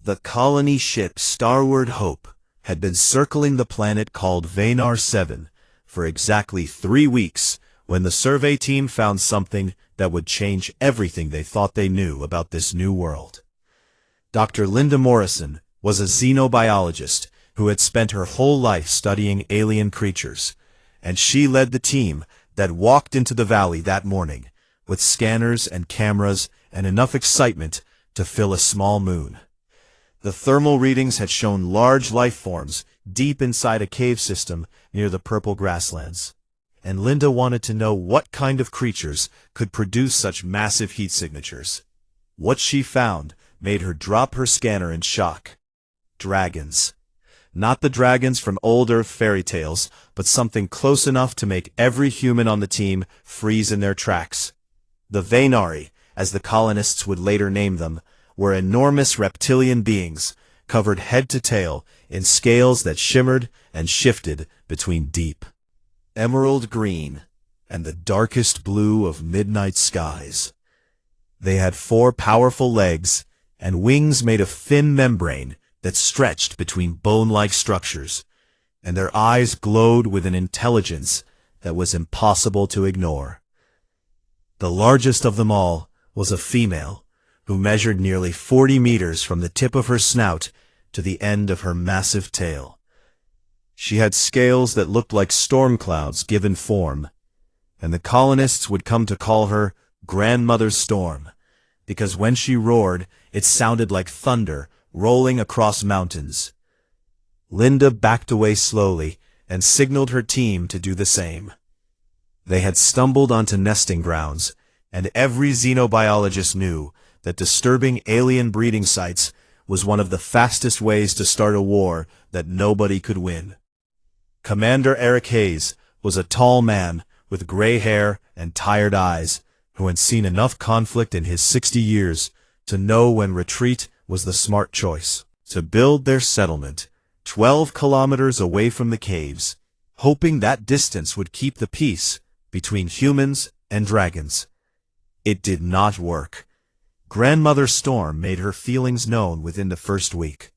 The colony ship Starward Hope had been circling the planet called Vanar 7 for exactly 3 weeks when the survey team found something that would change everything they thought they knew about this new world. Dr. Linda Morrison was a xenobiologist who had spent her whole life studying alien creatures, and she led the team that walked into the valley that morning with scanners and cameras and enough excitement to fill a small moon. The thermal readings had shown large life forms deep inside a cave system near the purple grasslands, and Linda wanted to know what kind of creatures could produce such massive heat signatures. What she found made her drop her scanner in shock. Dragons. Not the dragons from old Earth fairy tales, but something close enough to make every human on the team freeze in their tracks. The Vanari, as the colonists would later name them, were enormous reptilian beings, covered head to tail in scales that shimmered and shifted between deep emerald green and the darkest blue of midnight skies. They had 4 powerful legs and wings made of thin membrane that stretched between bone-like structures, and their eyes glowed with an intelligence that was impossible to ignore. The largest of them all was a female, who measured nearly 40 meters from the tip of her snout to the end of her massive tail. She had scales that looked like storm clouds given form, and the colonists would come to call her Grandmother Storm, because when she roared, it sounded like thunder rolling across mountains. Linda backed away slowly and signaled her team to do the same. They had stumbled onto nesting grounds, and every xenobiologist knew that disturbing alien breeding sites was one of the fastest ways to start a war that nobody could win. Commander Eric Hayes was a tall man with gray hair and tired eyes who had seen enough conflict in his 60 years to know when retreat was the smart choice. To build their settlement 12 kilometers away from the caves, hoping that distance would keep the peace between humans and dragons. It did not work. Grandmother Storm made her feelings known within the first week.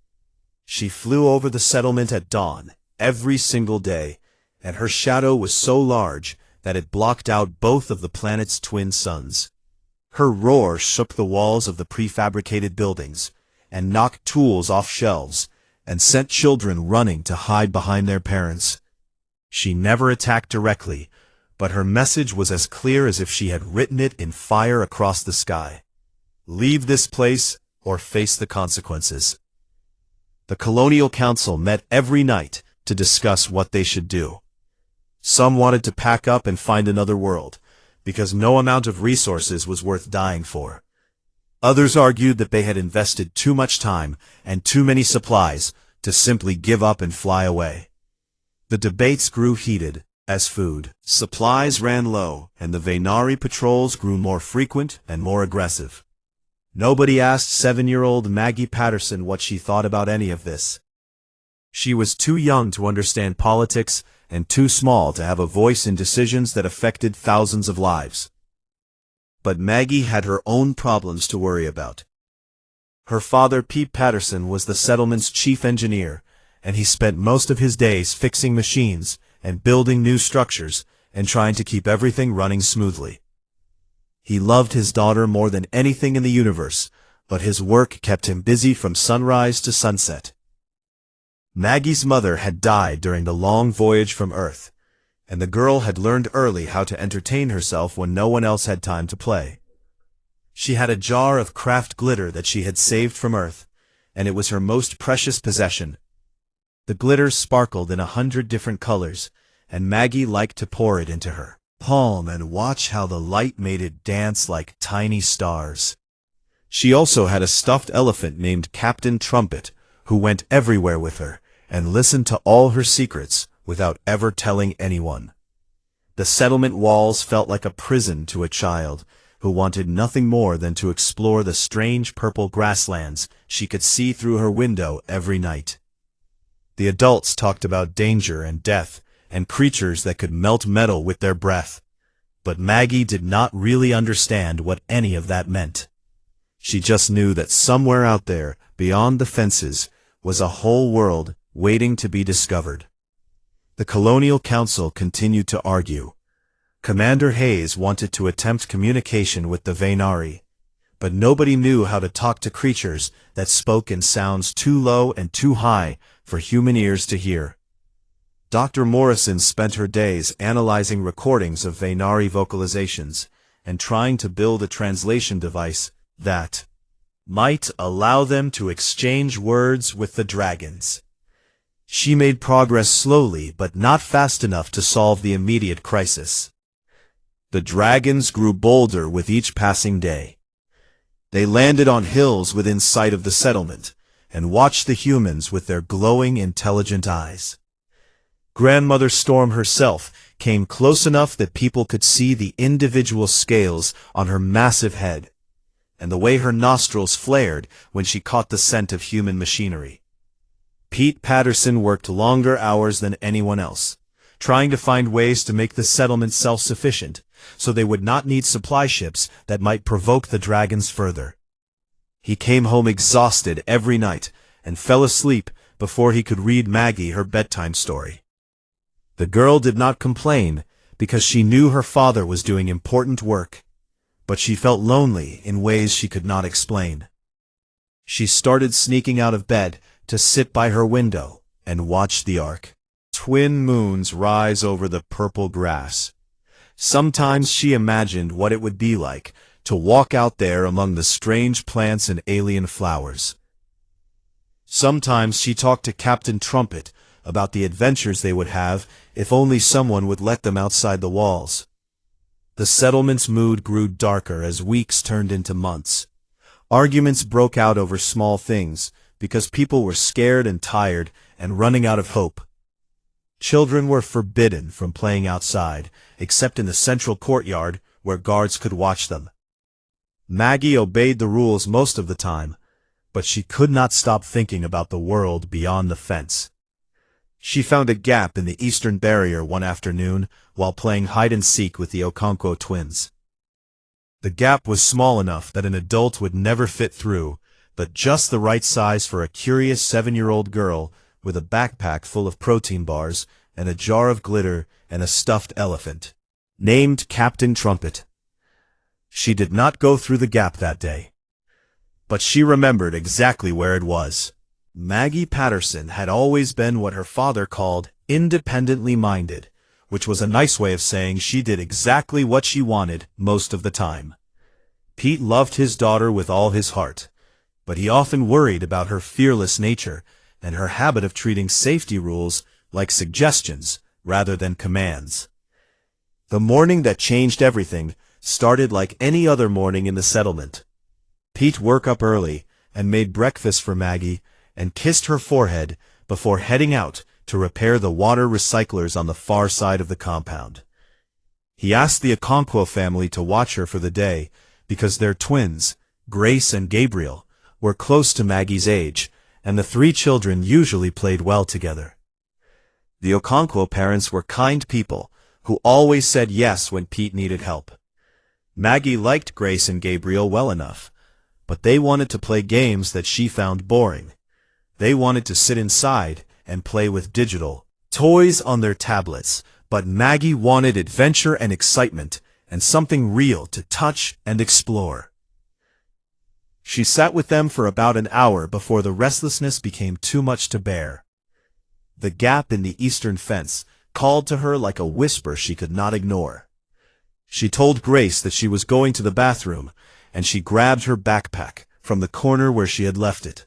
She flew over the settlement at dawn, every single day, and her shadow was so large that it blocked out both of the planet's twin suns. Her roar shook the walls of the prefabricated buildings, and knocked tools off shelves, and sent children running to hide behind their parents. She never attacked directly, but her message was as clear as if she had written it in fire across the sky. Leave this place or face the consequences. The Colonial Council met every night to discuss what they should do. Some wanted to pack up and find another world, because no amount of resources was worth dying for. Others argued that they had invested too much time and too many supplies to simply give up and fly away. The debates grew heated as food supplies ran low and the Vanari patrols grew more frequent and more aggressive. Nobody asked 7-year-old Maggie Patterson what she thought about any of this. She was too young to understand politics and too small to have a voice in decisions that affected thousands of lives. But Maggie had her own problems to worry about. Her father, Pete Patterson, was the settlement's chief engineer, and he spent most of his days fixing machines and building new structures and trying to keep everything running smoothly. He loved his daughter more than anything in the universe, but his work kept him busy from sunrise to sunset. Maggie's mother had died during the long voyage from Earth, and the girl had learned early how to entertain herself when no one else had time to play. She had a jar of craft glitter that she had saved from Earth, and it was her most precious possession. The glitter sparkled in 100 different colors, and Maggie liked to pour it into her palm and watch how the light made it dance like tiny stars. She also had a stuffed elephant named Captain Trumpet, who went everywhere with her and listened to all her secrets without ever telling anyone. The settlement walls felt like a prison to a child who wanted nothing more than to explore the strange purple grasslands she could see through her window every night. The adults talked about danger and death and creatures that could melt metal with their breath, but Maggie did not really understand what any of that meant. She just knew that somewhere out there, beyond the fences, was a whole world waiting to be discovered. The Colonial Council continued to argue. Commander Hayes wanted to attempt communication with the Vaynari, but nobody knew how to talk to creatures that spoke in sounds too low and too high for human ears to hear. Dr. Morrison spent her days analyzing recordings of Vaynari vocalizations and trying to build a translation device that might allow them to exchange words with the dragons. She made progress slowly but not fast enough to solve the immediate crisis. The dragons grew bolder with each passing day. They landed on hills within sight of the settlement and watched the humans with their glowing, intelligent eyes. Grandmother Storm herself came close enough that people could see the individual scales on her massive head, and the way her nostrils flared when she caught the scent of human machinery. Pete Patterson worked longer hours than anyone else, trying to find ways to make the settlement self-sufficient, so they would not need supply ships that might provoke the dragons further. He came home exhausted every night and fell asleep before he could read Maggie her bedtime story. The girl did not complain because she knew her father was doing important work, but she felt lonely in ways she could not explain. She started sneaking out of bed to sit by her window and watch the arc. Twin moons rise over the purple grass. Sometimes she imagined what it would be like to walk out there among the strange plants and alien flowers. Sometimes she talked to Captain Trumpet about the adventures they would have if only someone would let them outside the walls. The settlement's mood grew darker as weeks turned into months. Arguments broke out over small things because people were scared and tired and running out of hope. Children were forbidden from playing outside, except in the central courtyard where guards could watch them. Maggie obeyed the rules most of the time, but she could not stop thinking about the world beyond the fence. She found a gap in the eastern barrier one afternoon while playing hide-and-seek with the Okonkwo twins. The gap was small enough that an adult would never fit through, but just the right size for a curious 7-year-old girl with a backpack full of protein bars and a jar of glitter and a stuffed elephant, named Captain Trumpet. She did not go through the gap that day, but she remembered exactly where it was. Maggie Patterson had always been what her father called independently minded, which was a nice way of saying she did exactly what she wanted most of the time. Pete loved his daughter with all his heart, but he often worried about her fearless nature and her habit of treating safety rules like suggestions rather than commands. The morning that changed everything started like any other morning in the settlement. Pete woke up early and made breakfast for Maggie and kissed her forehead before heading out to repair the water recyclers on the far side of the compound. He asked the Okonkwo family to watch her for the day because their twins, Grace and Gabriel, were close to Maggie's age, and the 3 children usually played well together. The Okonkwo parents were kind people who always said yes when Pete needed help. Maggie liked Grace and Gabriel well enough, but they wanted to play games that she found boring. They wanted to sit inside and play with digital toys on their tablets, but Maggie wanted adventure and excitement and something real to touch and explore. She sat with them for about an hour before the restlessness became too much to bear. The gap in the eastern fence called to her like a whisper she could not ignore. She told Grace that she was going to the bathroom, and she grabbed her backpack from the corner where she had left it.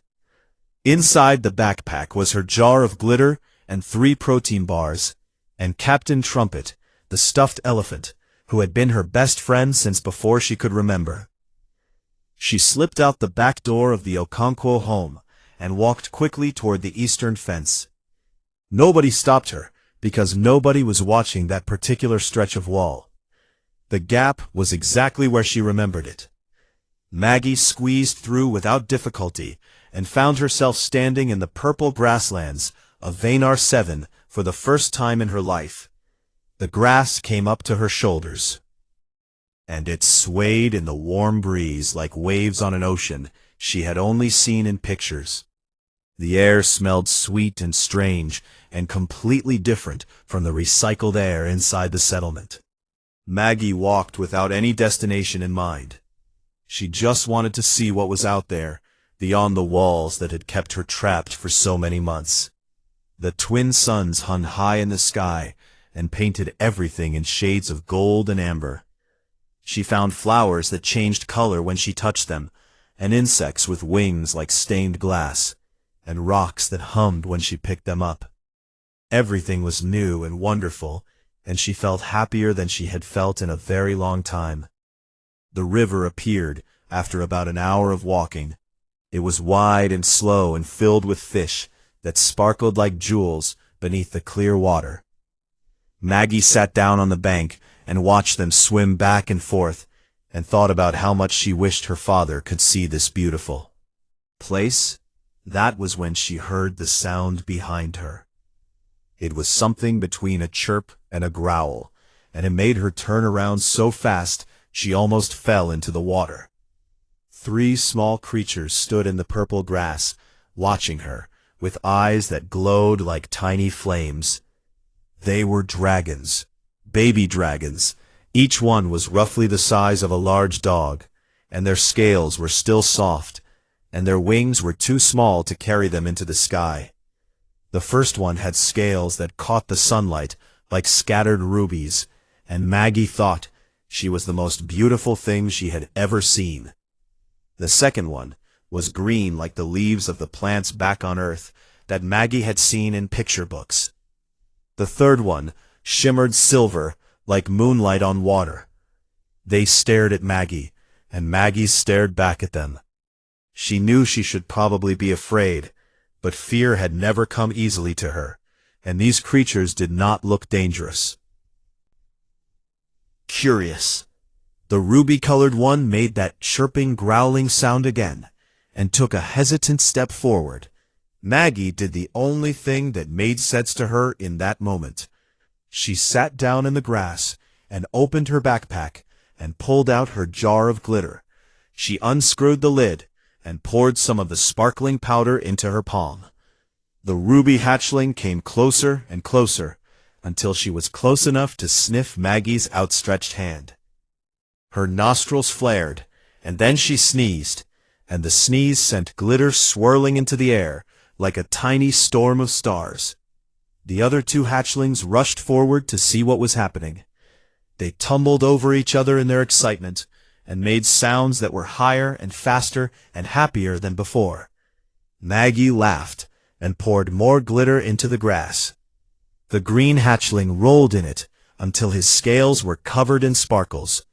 Inside the backpack was her jar of glitter and 3 protein bars, and Captain Trumpet, the stuffed elephant, who had been her best friend since before she could remember. She slipped out the back door of the Okonkwo home and walked quickly toward the eastern fence. Nobody stopped her because nobody was watching that particular stretch of wall. The gap was exactly where she remembered it. Maggie squeezed through without difficulty and found herself standing in the purple grasslands of Vaynar 7 for the first time in her life. The grass came up to her shoulders. and it swayed in the warm breeze like waves on an ocean she had only seen in pictures. The air smelled sweet and strange, and completely different from the recycled air inside the settlement. Maggie walked without any destination in mind. She just wanted to see what was out there, beyond the walls that had kept her trapped for so many months. The twin suns hung high in the sky and painted everything in shades of gold and amber. She found flowers that changed color when she touched them, and insects with wings like stained glass, and rocks that hummed when she picked them up. Everything was new and wonderful, and she felt happier than she had felt in a very long time. The river appeared after about an hour of walking. It was wide and slow and filled with fish that sparkled like jewels beneath the clear water. Maggie sat down on the bank and watched them swim back and forth, and thought about how much she wished her father could see this beautiful place. That was when she heard the sound behind her. It was something between a chirp and a growl, and it made her turn around so fast she almost fell into the water. 3 small creatures stood in the purple grass, watching her, with eyes that glowed like tiny flames. They were dragons, baby dragons. Each one was roughly the size of a large dog, and their scales were still soft, and their wings were too small to carry them into the sky. The first one had scales that caught the sunlight like scattered rubies, and Maggie thought she was the most beautiful thing she had ever seen. The second one was green like the leaves of the plants back on Earth that Maggie had seen in picture books. The third one shimmered silver like moonlight on water. They stared at Maggie, and Maggie stared back at them. She knew she should probably be afraid, but fear had never come easily to her, and these creatures did not look dangerous. Curious. The ruby-colored one made that chirping, growling sound again, and took a hesitant step forward. Maggie did the only thing that made sense to her in that moment. She sat down in the grass and opened her backpack and pulled out her jar of glitter. She unscrewed the lid and poured some of the sparkling powder into her palm. The ruby hatchling came closer and closer until she was close enough to sniff Maggie's outstretched hand. Her nostrils flared, and then she sneezed, and the sneeze sent glitter swirling into the air like a tiny storm of stars. The other 2 hatchlings rushed forward to see what was happening. They tumbled over each other in their excitement, and made sounds that were higher and faster and happier than before. Maggie laughed and poured more glitter into the grass. The green hatchling rolled in it until his scales were covered in sparkles.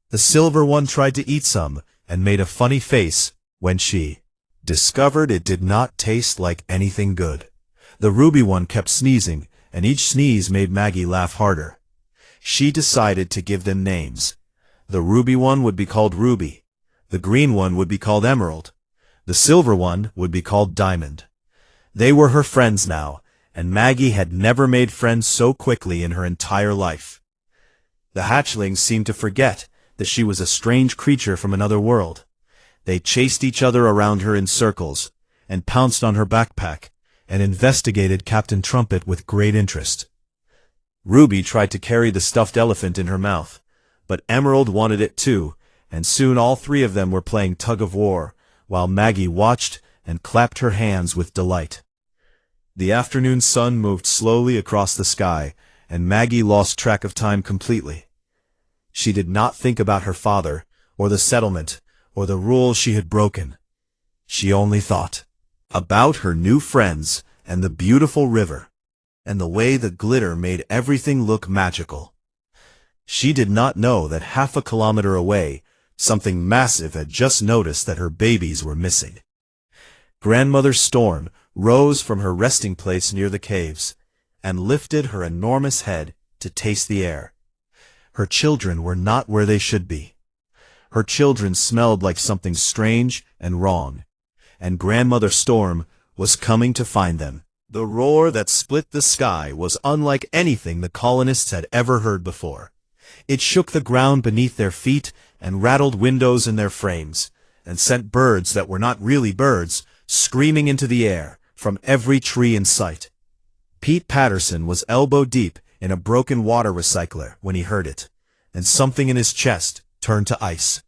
The silver one tried to eat some and made a funny face when she discovered it did not taste like anything good. The ruby one kept sneezing, and each sneeze made Maggie laugh harder. She decided to give them names. The ruby one would be called Ruby. The green one would be called Emerald. The silver one would be called Diamond. They were her friends now, and Maggie had never made friends so quickly in her entire life. The hatchlings seemed to forget that she was a strange creature from another world. They chased each other around her in circles, and pounced on her backpack, and investigated Captain Trumpet with great interest. Ruby tried to carry the stuffed elephant in her mouth, but Emerald wanted it too, and soon all 3 of them were playing tug-of-war, while Maggie watched and clapped her hands with delight. The afternoon sun moved slowly across the sky, and Maggie lost track of time completely. She did not think about her father, or the settlement, or the rules she had broken. She only thought about her new friends and the beautiful river, and the way the glitter made everything look magical. She did not know that half a kilometer away, something massive had just noticed that her babies were missing. Grandmother Storm rose from her resting place near the caves, and lifted her enormous head to taste the air. Her children were not where they should be. Her children smelled like something strange and wrong, and Grandmother Storm was coming to find them. The roar that split the sky was unlike anything the colonists had ever heard before. It shook the ground beneath their feet and rattled windows in their frames, and sent birds that were not really birds screaming into the air from every tree in sight. Pete Patterson was elbow-deep in a broken water recycler when he heard it, and something in his chest turned to ice.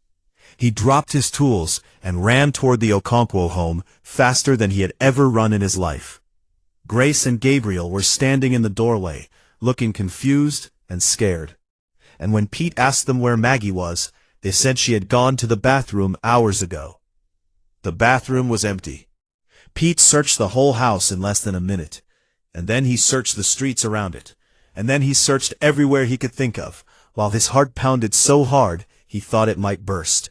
He dropped his tools and ran toward the Okonkwo home faster than he had ever run in his life. Grace and Gabriel were standing in the doorway, looking confused and scared. And when Pete asked them where Maggie was, they said she had gone to the bathroom hours ago. The bathroom was empty. Pete searched the whole house in less than a minute, and then he searched the streets around it, and then he searched everywhere he could think of, while his heart pounded so hard he thought it might burst.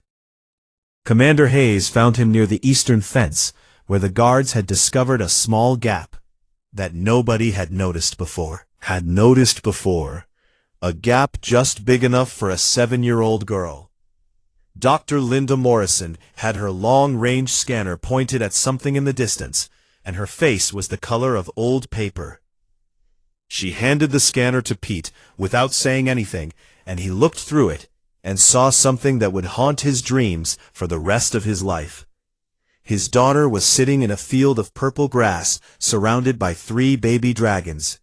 Commander Hayes found him near the eastern fence, where the guards had discovered a small gap that nobody had noticed before. A gap just big enough for a 7-year-old girl. Dr. Linda Morrison had her long-range scanner pointed at something in the distance, and her face was the color of old paper. She handed the scanner to Pete without saying anything, and he looked through it and saw something that would haunt his dreams for the rest of his life. His daughter was sitting in a field of purple grass surrounded by 3 baby dragons,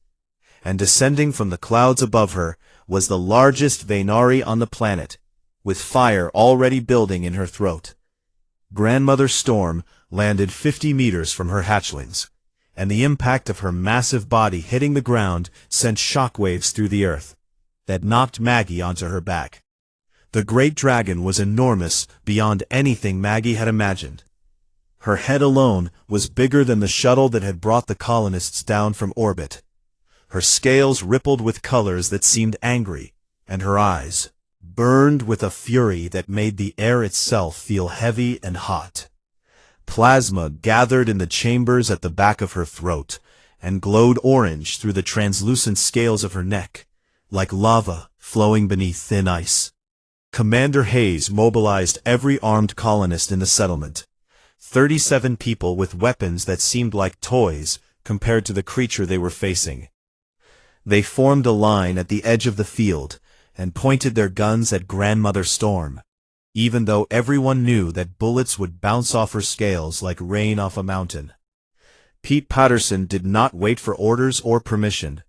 and descending from the clouds above her was the largest Vaynari on the planet, with fire already building in her throat. Grandmother Storm landed 50 meters from her hatchlings, and the impact of her massive body hitting the ground sent shockwaves through the earth that knocked Maggie onto her back. The great dragon was enormous beyond anything Maggie had imagined. Her head alone was bigger than the shuttle that had brought the colonists down from orbit. Her scales rippled with colors that seemed angry, and her eyes burned with a fury that made the air itself feel heavy and hot. Plasma gathered in the chambers at the back of her throat and glowed orange through the translucent scales of her neck, like lava flowing beneath thin ice. Commander Hayes mobilized every armed colonist in the settlement. 37 people with weapons that seemed like toys compared to the creature they were facing. They formed a line at the edge of the field and pointed their guns at Grandmother Storm, even though everyone knew that bullets would bounce off her scales like rain off a mountain. Pete Patterson did not wait for orders or permission.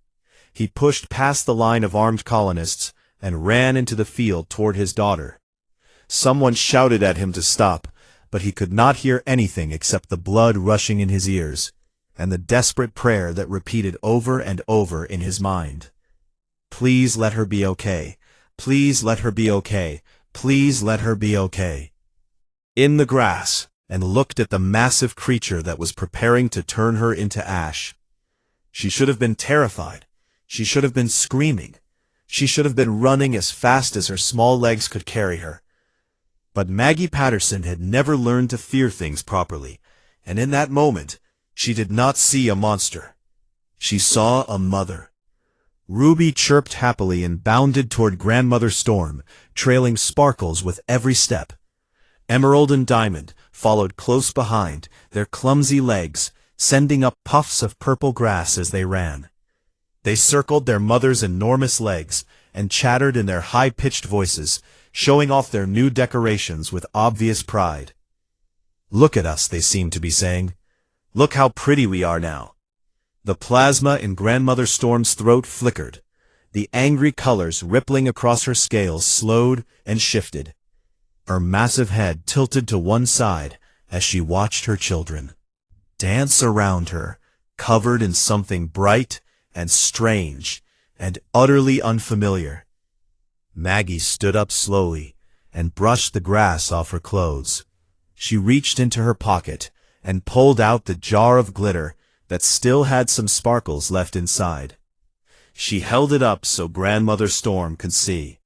He pushed past the line of armed colonists and ran into the field toward his daughter. Someone shouted at him to stop, but he could not hear anything except the blood rushing in his ears and the desperate prayer that repeated over and over in his mind. Please let her be okay. Please let her be okay. Please let her be okay. In the grass, and looked at the massive creature that was preparing to turn her into ash. She should have been terrified. She should have been screaming. She should have been running as fast as her small legs could carry her. But Maggie Patterson had never learned to fear things properly, and in that moment, she did not see a monster. She saw a mother. Ruby chirped happily and bounded toward Grandmother Storm, trailing Sparkles with every step. Emerald and Diamond followed close behind, their clumsy legs sending up puffs of purple grass as they ran. They circled their mother's enormous legs and chattered in their high-pitched voices, showing off their new decorations with obvious pride. Look at us, they seemed to be saying. Look how pretty we are now. The plasma in Grandmother Storm's throat flickered. The angry colors rippling across her scales slowed and shifted. Her massive head tilted to one side as she watched her children dance around her, covered in something bright and strange and utterly unfamiliar. Maggie stood up slowly and brushed the grass off her clothes. She reached into her pocket and pulled out the jar of glitter that still had some sparkles left inside. She held it up so Grandmother Storm could see.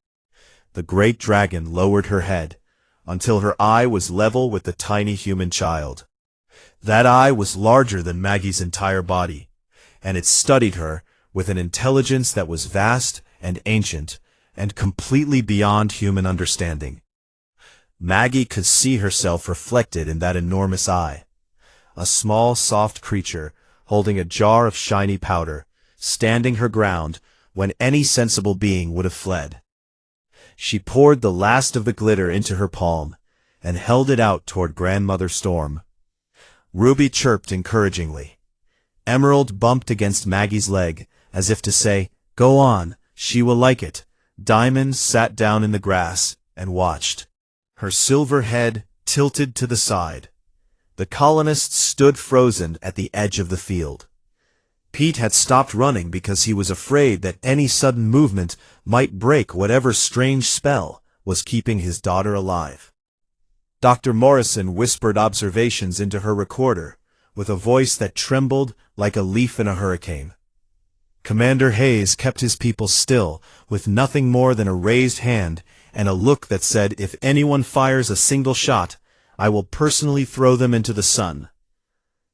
The great dragon lowered her head until her eye was level with the tiny human child. That eye was larger than Maggie's entire body, and it studied her with an intelligence that was vast and ancient and completely beyond human understanding. Maggie could see herself reflected in that enormous eye. A small, soft creature holding a jar of shiny powder, standing her ground when any sensible being would have fled. She poured the last of the glitter into her palm, and held it out toward Grandmother Storm. Ruby chirped encouragingly. Emerald bumped against Maggie's leg, as if to say, "Go on, she will like it." Diamond sat down in the grass and watched, her silver head tilted to the side. The colonists stood frozen at the edge of the field. Pete had stopped running because he was afraid that any sudden movement might break whatever strange spell was keeping his daughter alive. Dr. Morrison whispered observations into her recorder, with a voice that trembled like a leaf in a hurricane. Commander Hayes kept his people still, with nothing more than a raised hand and a look that said, "If anyone fires a single shot, I will personally throw them into the sun."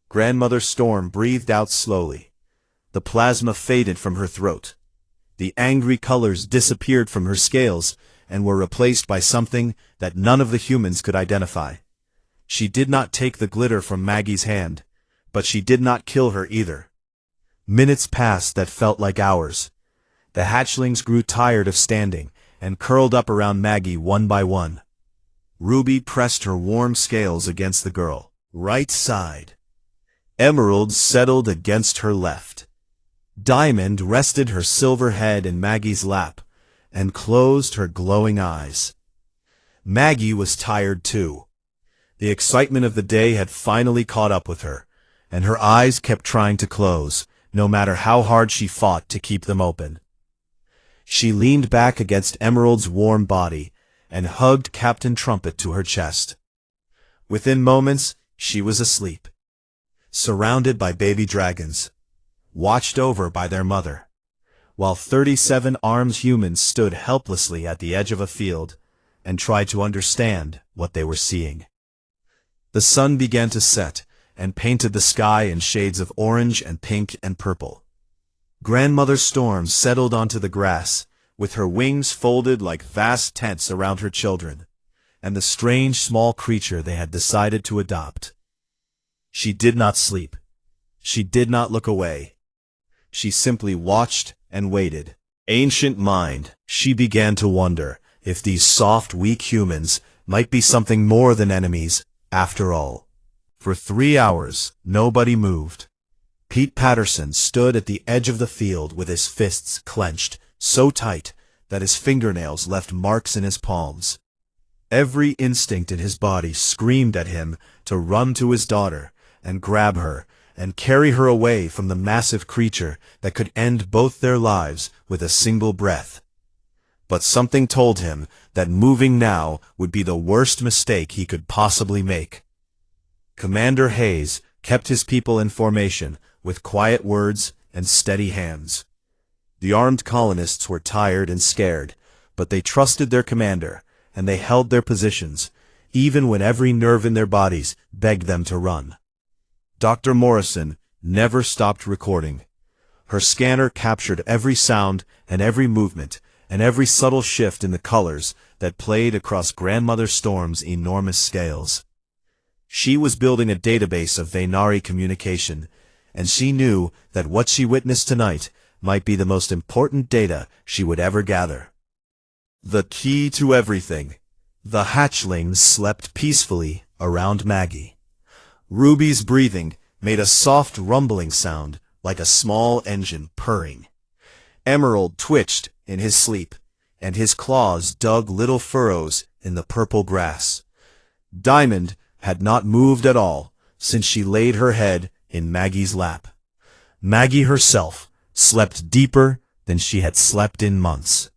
Grandmother Storm breathed out slowly. The plasma faded from her throat. The angry colors disappeared from her scales and were replaced by something that none of the humans could identify. She did not take the glitter from Maggie's hand, but she did not kill her either. Minutes passed that felt like hours. The hatchlings grew tired of standing and curled up around Maggie one by one. Ruby pressed her warm scales against the girl's right side. Emerald settled against her left. Diamond rested her silver head in Maggie's lap and closed her glowing eyes. Maggie was tired too. The excitement of the day had finally caught up with her, and her eyes kept trying to close, no matter how hard she fought to keep them open. She leaned back against Emerald's warm body and hugged Captain Trumpet to her chest. Within moments, she was asleep, surrounded by baby dragons, watched over by their mother, while 37 armed humans stood helplessly at the edge of a field and tried to understand what they were seeing. The sun began to set and painted the sky in shades of orange and pink and purple. Grandmother Storm settled onto the grass, with her wings folded like vast tents around her children, and the strange small creature they had decided to adopt. She did not sleep. She did not look away. She simply watched and waited. Ancient mind, she began to wonder if these soft, weak humans might be something more than enemies, after all. For 3 hours, nobody moved. Pete Patterson stood at the edge of the field with his fists clenched so tight that his fingernails left marks in his palms. Every instinct in his body screamed at him to run to his daughter and grab her and carry her away from the massive creature that could end both their lives with a single breath. But something told him that moving now would be the worst mistake he could possibly make. Commander Hayes kept his people in formation with quiet words and steady hands. The armed colonists were tired and scared, but they trusted their commander, and they held their positions, even when every nerve in their bodies begged them to run. Dr. Morrison never stopped recording. Her scanner captured every sound and every movement and every subtle shift in the colors that played across Grandmother Storm's enormous scales. She was building a database of Vaynari communication, and she knew that what she witnessed tonight might be the most important data she would ever gather. The key to everything. The hatchlings slept peacefully around Maggie. Ruby's breathing made a soft rumbling sound like a small engine purring. Emerald twitched in his sleep, and his claws dug little furrows in the purple grass. Diamond had not moved at all since she laid her head in Maggie's lap. Maggie herself slept deeper than she had slept in months.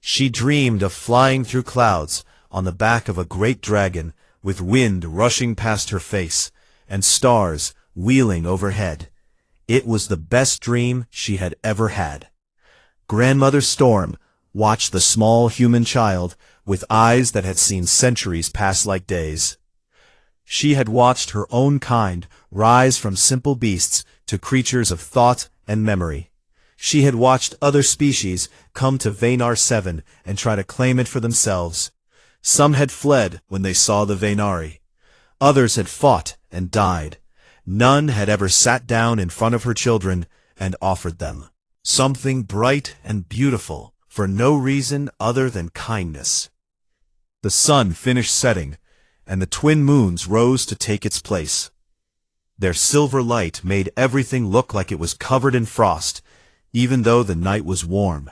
She dreamed of flying through clouds on the back of a great dragon, with wind rushing past her face and stars wheeling overhead. It was the best dream she had ever had. Grandmother Storm watched the small human child with eyes that had seen centuries pass like days. She had watched her own kind rise from simple beasts to creatures of thought and memory. She had watched other species come to Vaynar 7 and try to claim it for themselves. Some had fled when they saw the Vaynari. Others had fought and died. None had ever sat down in front of her children and offered them something bright and beautiful for no reason other than kindness. The sun finished setting, and the twin moons rose to take its place. Their silver light made everything look like it was covered in frost, even though the night was warm.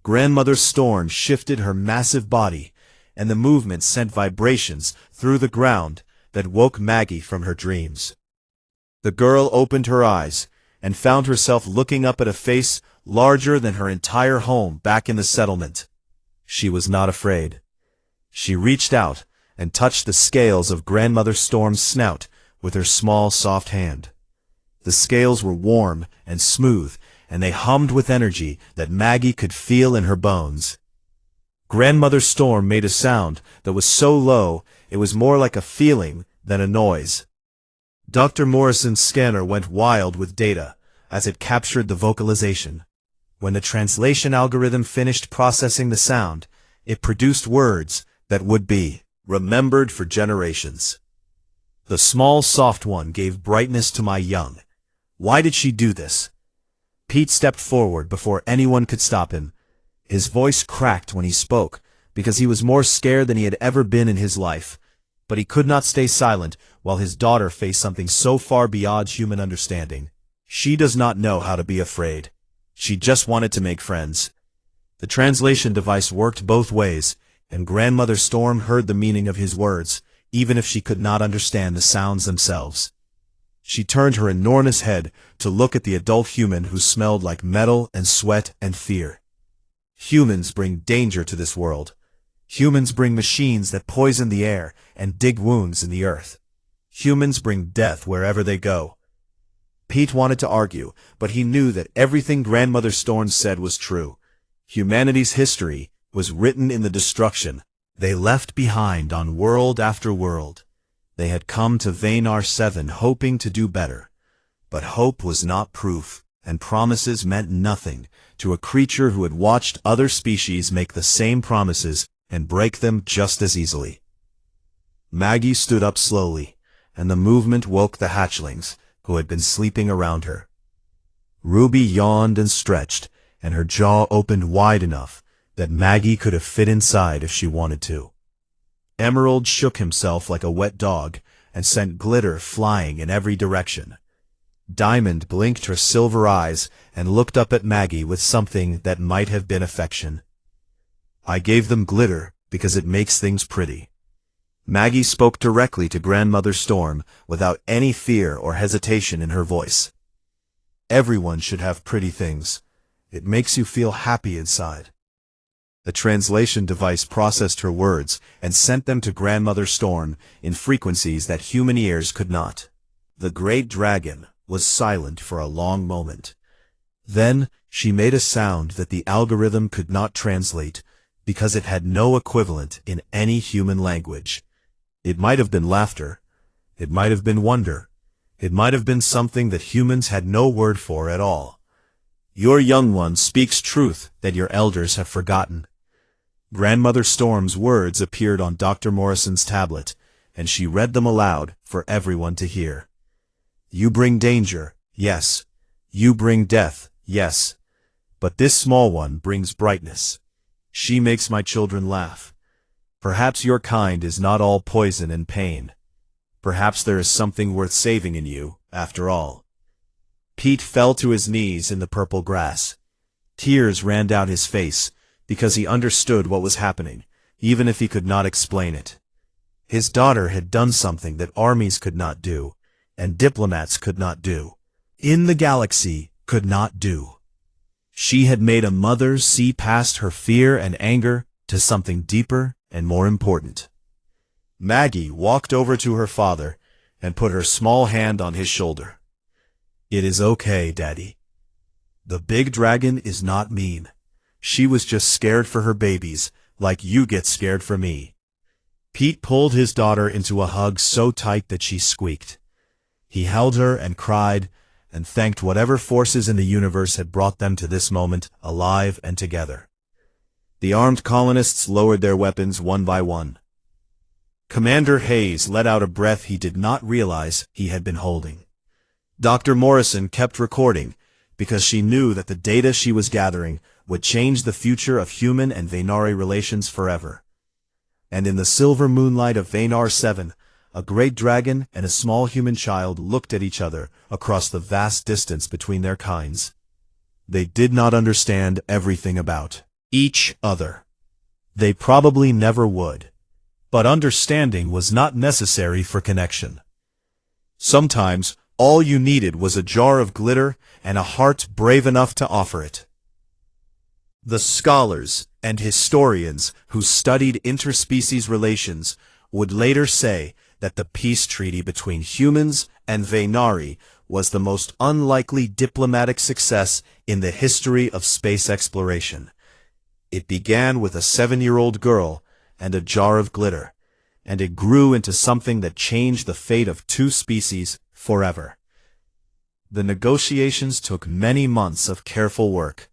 Grandmother Storm shifted her massive body, and the movement sent vibrations through the ground that woke Maggie from her dreams. The girl opened her eyes and found herself looking up at a face larger than her entire home back in the settlement. She was not afraid. She reached out and touched the scales of Grandmother Storm's snout with her small, soft hand. The scales were warm and smooth, and they hummed with energy that Maggie could feel in her bones. Grandmother Storm made a sound that was so low it was more like a feeling than a noise. Dr. Morrison's scanner went wild with data as it captured the vocalization. When the translation algorithm finished processing the sound, it produced words that would be remembered for generations. The small, soft one gave brightness to my young. Why did she do this? Pete stepped forward before anyone could stop him. His voice cracked when he spoke, because he was more scared than he had ever been in his life. But he could not stay silent while his daughter faced something so far beyond human understanding. She does not know how to be afraid. She just wanted to make friends. The translation device worked both ways, and Grandmother Storm heard the meaning of his words, even if she could not understand the sounds themselves. She turned her enormous head to look at the adult human who smelled like metal and sweat and fear. Humans bring danger to this world. Humans bring machines that poison the air and dig wounds in the earth. Humans bring death wherever they go. Pete wanted to argue, but he knew that everything Grandmother Storm said was true. Humanity's history was written in the destruction they left behind on world after world. They had come to Vanar 7 hoping to do better. But hope was not proof, and promises meant nothing to a creature who had watched other species make the same promises and break them just as easily. Maggie stood up slowly, and the movement woke the hatchlings, who had been sleeping around her. Ruby yawned and stretched, and her jaw opened wide enough that Maggie could have fit inside if she wanted to. Emerald shook himself like a wet dog and sent glitter flying in every direction. Diamond blinked her silver eyes and looked up at Maggie with something that might have been affection. I gave them glitter because it makes things pretty. Maggie spoke directly to Grandmother Storm without any fear or hesitation in her voice. Everyone should have pretty things. It makes you feel happy inside. The translation device processed her words and sent them to Grandmother Storm in frequencies that human ears could not. The great dragon was silent for a long moment. Then she made a sound that the algorithm could not translate because it had no equivalent in any human language. It might have been laughter. It might have been wonder. It might have been something that humans had no word for at all. Your young one speaks truth that your elders have forgotten. Grandmother Storm's words appeared on Dr. Morrison's tablet, and she read them aloud for everyone to hear. You bring danger, yes. You bring death, yes. But this small one brings brightness. She makes my children laugh. Perhaps your kind is not all poison and pain. Perhaps there is something worth saving in you, after all. Pete fell to his knees in the purple grass. Tears ran down his face, because he understood what was happening, even if he could not explain it. His daughter had done something that armies could not do, and diplomats could not do, in the galaxy could not do. She had made a mother see past her fear and anger to something deeper and more important. Maggie walked over to her father and put her small hand on his shoulder. It is okay, Daddy. The big dragon is not mean. She was just scared for her babies, like you get scared for me. Pete pulled his daughter into a hug so tight that she squeaked. He held her and cried, and thanked whatever forces in the universe had brought them to this moment, alive and together. The armed colonists lowered their weapons one by one. Commander Hayes let out a breath he did not realize he had been holding. Dr. Morrison kept recording, because she knew that the data she was gathering would change the future of human and Vaynari relations forever. And in the silver moonlight of Vaynar 7, a great dragon and a small human child looked at each other across the vast distance between their kinds. They did not understand everything about each other. They probably never would. But understanding was not necessary for connection. Sometimes, all you needed was a jar of glitter and a heart brave enough to offer it. The scholars and historians who studied interspecies relations would later say that the peace treaty between humans and Vaynari was the most unlikely diplomatic success in the history of space exploration. It began with a 7-year-old girl and a jar of glitter, and it grew into something that changed the fate of 2 species forever. The negotiations took many months of careful work.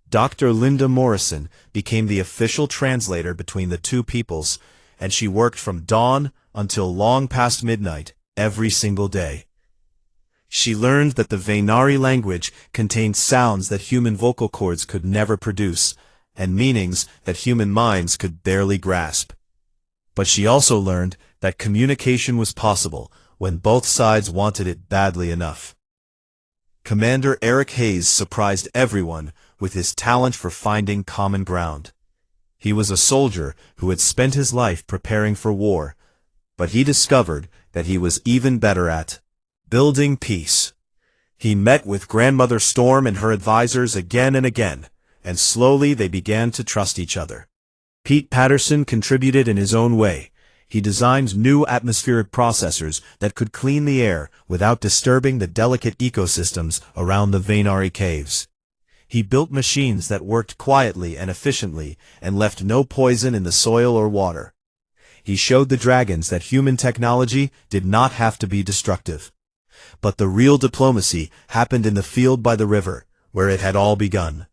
Dr. Linda Morrison became the official translator between the 2 peoples, and she worked from dawn until long past midnight every single day. She learned that the Vaynari language contained sounds that human vocal cords could never produce, and meanings that human minds could barely grasp. But she also learned that communication was possible when both sides wanted it badly enough. Commander Eric Hayes surprised everyone with his talent for finding common ground. He was a soldier who had spent his life preparing for war, but he discovered that he was even better at building peace. He met with Grandmother Storm and her advisors again and again, and slowly they began to trust each other. Pete Patterson contributed in his own way. He designed new atmospheric processors that could clean the air without disturbing the delicate ecosystems around the Vaynari caves. He built machines that worked quietly and efficiently and left no poison in the soil or water. He showed the dragons that human technology did not have to be destructive. But the real diplomacy happened in the field by the river, where it had all begun.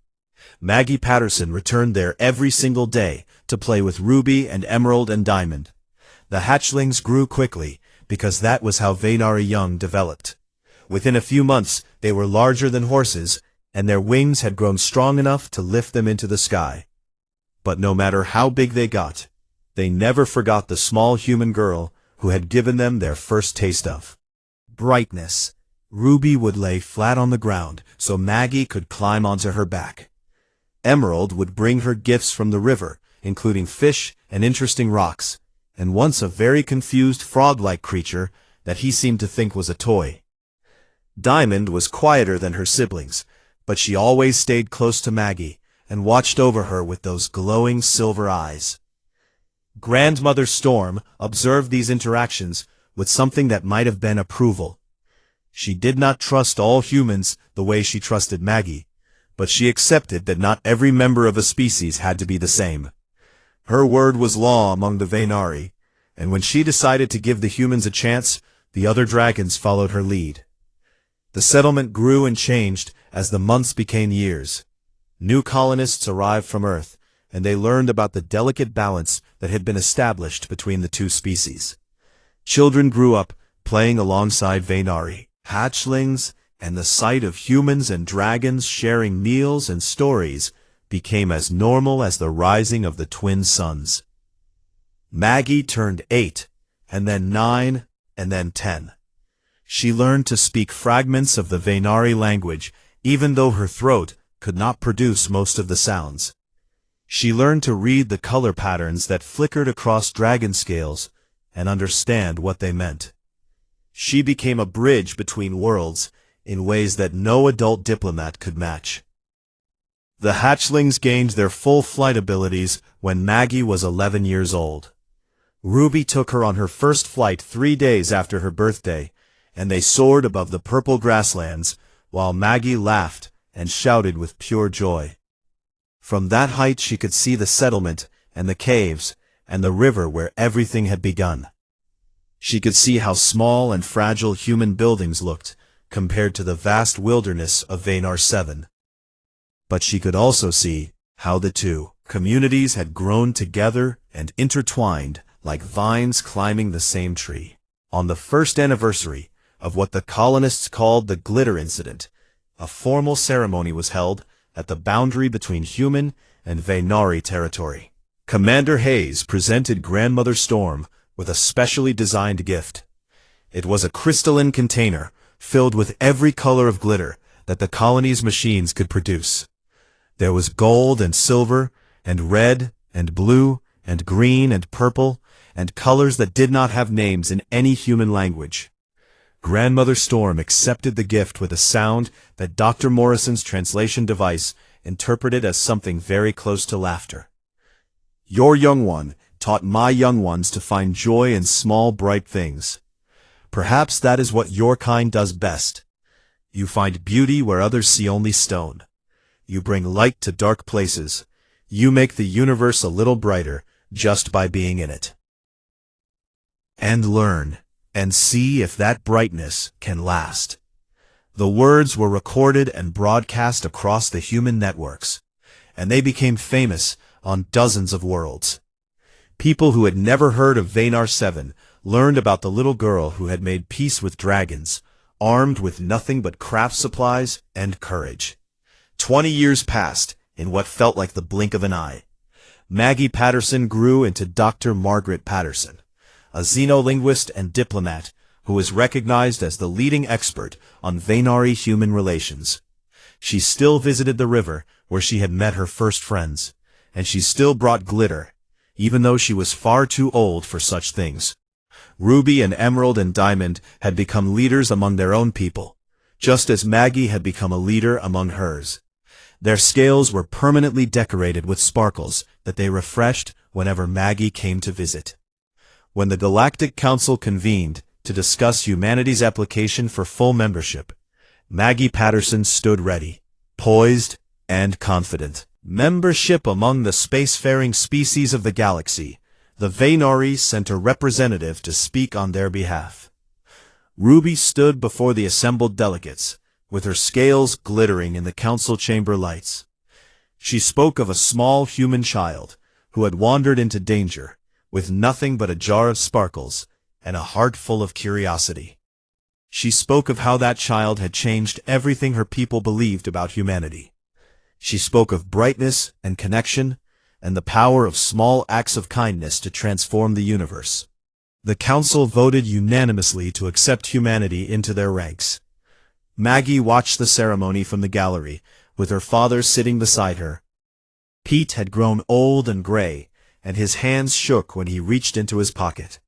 Maggie Patterson returned there every single day to play with Ruby and Emerald and Diamond. The hatchlings grew quickly, because that was how Vaynari young developed. Within a few months, they were larger than horses, and their wings had grown strong enough to lift them into the sky. But no matter how big they got, they never forgot the small human girl who had given them their first taste of brightness. Ruby would lay flat on the ground so Maggie could climb onto her back. Emerald would bring her gifts from the river, including fish and interesting rocks, and once a very confused frog-like creature that he seemed to think was a toy. Diamond was quieter than her siblings, but she always stayed close to Maggie and watched over her with those glowing silver eyes. Grandmother Storm observed these interactions with something that might have been approval. She did not trust all humans the way she trusted Maggie, but she accepted that not every member of a species had to be the same. Her word was law among the Vaynari, and when she decided to give the humans a chance, the other dragons followed her lead. The settlement grew and changed as the months became years. New colonists arrived from Earth, and they learned about the delicate balance that had been established between the 2 species. Children grew up playing alongside Vaynari hatchlings, and the sight of humans and dragons sharing meals and stories became as normal as the rising of the twin suns. Maggie turned 8, and then 9, and then 10. She learned to speak fragments of the Vaynari language, even though her throat could not produce most of the sounds. She learned to read the color patterns that flickered across dragon scales and understand what they meant. She became a bridge between worlds in ways that no adult diplomat could match. The hatchlings gained their full flight abilities when Maggie was 11 years old. Ruby took her on her first flight 3 days after her birthday, and they soared above the purple grasslands, while Maggie laughed and shouted with pure joy. From that height she could see the settlement and the caves and the river where everything had begun. She could see how small and fragile human buildings looked compared to the vast wilderness of Vaynar 7. But she could also see how the 2 communities had grown together and intertwined like vines climbing the same tree. On the first anniversary of what the colonists called the Glitter Incident, a formal ceremony was held at the boundary between human and Venari territory. Commander Hayes presented Grandmother Storm with a specially designed gift. It was a crystalline container filled with every color of glitter that the colony's machines could produce. There was gold and silver, and red, and blue, and green, and purple, and colors that did not have names in any human language. Grandmother Storm accepted the gift with a sound that Dr. Morrison's translation device interpreted as something very close to laughter. Your young one taught my young ones to find joy in small, bright things. Perhaps that is what your kind does best. You find beauty where others see only stone. You bring light to dark places. You make the universe a little brighter just by being in it. And learn, and see if that brightness can last. The words were recorded and broadcast across the human networks, and they became famous on dozens of worlds. People who had never heard of Venar 7 learned about the little girl who had made peace with dragons, armed with nothing but craft supplies and courage. 20 years passed in what felt like the blink of an eye. Maggie Patterson grew into Dr. Margaret Patterson, a xenolinguist and diplomat who was recognized as the leading expert on Venari human relations. She still visited the river where she had met her first friends, and she still brought glitter, even though she was far too old for such things. Ruby and Emerald and Diamond had become leaders among their own people, just as Maggie had become a leader among hers. Their scales were permanently decorated with sparkles that they refreshed whenever Maggie came to visit. When the Galactic Council convened to discuss humanity's application for full membership, Maggie Patterson stood ready, poised, and confident. Membership among the spacefaring species of the galaxy, the Venari sent a representative to speak on their behalf. Ruby stood before the assembled delegates, with her scales glittering in the council chamber lights. She spoke of a small human child who had wandered into danger, with nothing but a jar of sparkles and a heart full of curiosity. She spoke of how that child had changed everything her people believed about humanity. She spoke of brightness and connection, and the power of small acts of kindness to transform the universe. The council voted unanimously to accept humanity into their ranks. Maggie watched the ceremony from the gallery, with her father sitting beside her. Pete had grown old and gray, and his hands shook when he reached into his pocket.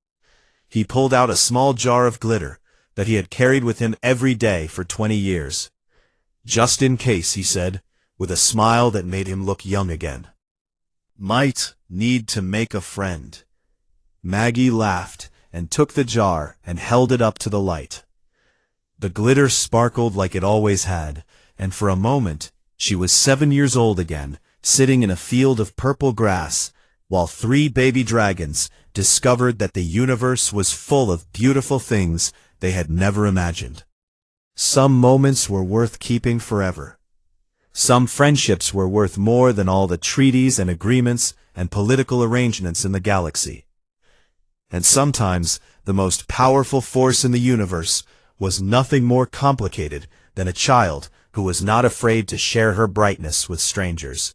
He pulled out a small jar of glitter that he had carried with him every day for 20 years. Just in case, he said, with a smile that made him look young again. Might need to make a friend. Maggie laughed and took the jar and held it up to the light. The glitter sparkled like it always had, and for a moment she was 7 years old again, sitting in a field of purple grass, while 3 baby dragons discovered that the universe was full of beautiful things they had never imagined. Some moments were worth keeping forever. Some friendships were worth more than all the treaties and agreements and political arrangements in the galaxy. And sometimes the most powerful force in the universe was nothing more complicated than a child who was not afraid to share her brightness with strangers.